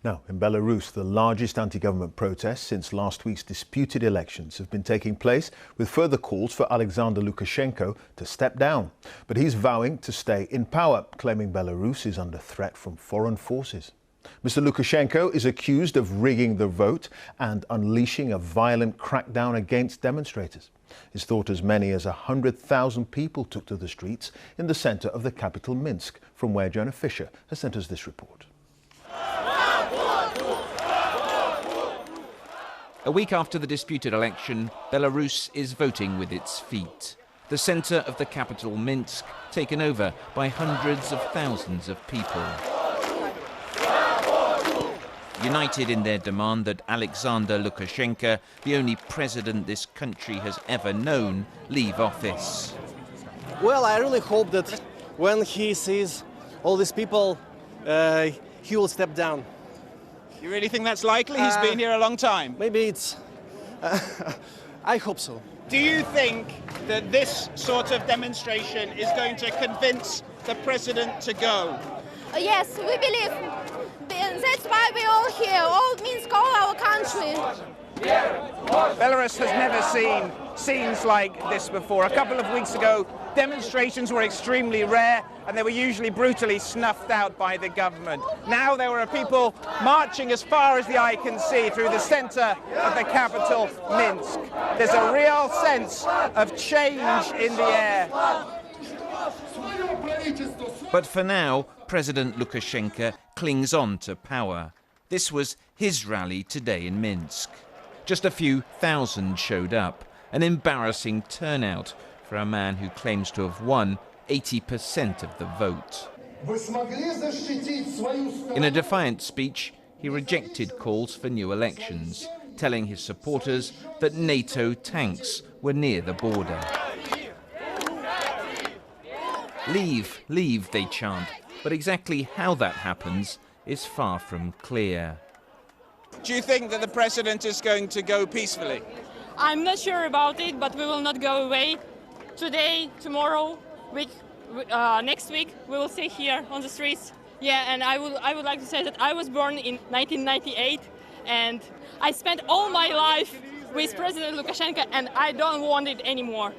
Now, in Belarus, the largest anti-government protests since last week's disputed elections have been taking place, with further calls for Alexander Lukashenko to step down. But he's vowing to stay in power, claiming Belarus is under threat from foreign forces. Mr. Lukashenko is accused of rigging the vote and unleashing a violent crackdown against demonstrators. It's thought as many as 100,000 people took to the streets in the centre of the capital Minsk, from where Jonah Fisher has sent us this report. A week after the disputed election, Belarus is voting with its feet. The centre of the capital, Minsk, taken over by hundreds of thousands of people. United in their demand that Alexander Lukashenko, the only president this country has ever known, leave office. Well, I really hope that when he sees all these people, he will step down. You really think that's likely? He's been here a long time. Maybe it's... I hope so. Do you think that this sort of demonstration is going to convince the president to go? Yes, we believe. That's why we're all here, all Minsk, all our country. Belarus has never seen scenes like this before. A couple of weeks ago, demonstrations were extremely rare and they were usually brutally snuffed out by the government. Now there are people marching as far as the eye can see through the centre of the capital, Minsk. There's a real sense of change in the air. But for now, President Lukashenko clings on to power. This was his rally today in Minsk. Just a few thousand showed up, an embarrassing turnout for a man who claims to have won 80% of the vote. In a defiant speech, he rejected calls for new elections, telling his supporters that NATO tanks were near the border. Leave, leave, they chant, but exactly how that happens is far from clear. Do you think that the president is going to go peacefully? I'm not sure about it, but we will not go away. Today, tomorrow, next week, we will stay here on the streets. Yeah, and I would like to say that I was born in 1998, and I spent all my life with President Lukashenko, and I don't want it anymore.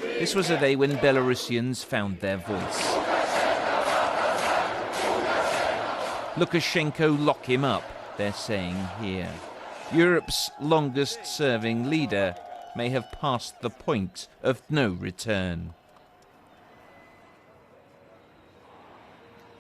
This was a day when Belarusians found their voice. Lukashenko, lock him up, they're saying here. Europe's longest-serving leader may have passed the point of no return.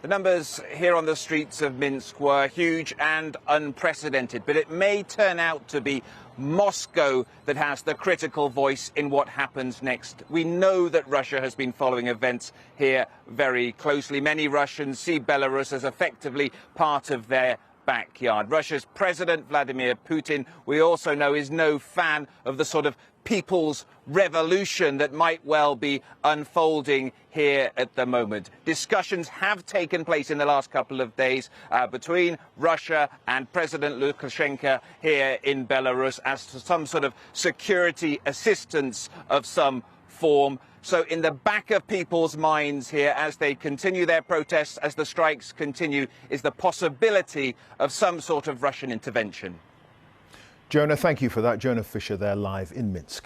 The numbers here on the streets of Minsk were huge and unprecedented, but it may turn out to be Moscow that has the critical voice in what happens next. We know that Russia has been following events here very closely. Many Russians see Belarus as effectively part of their backyard. Russia's President Vladimir Putin, we also know, is no fan of the sort of people's revolution that might well be unfolding here at the moment. Discussions have taken place in the last couple of days between Russia and President Lukashenko here in Belarus as to some sort of security assistance of some form. So in the back of people's minds here, as they continue their protests, as the strikes continue, is the possibility of some sort of Russian intervention. Jonah, thank you for that. Jonah Fisher there live in Minsk.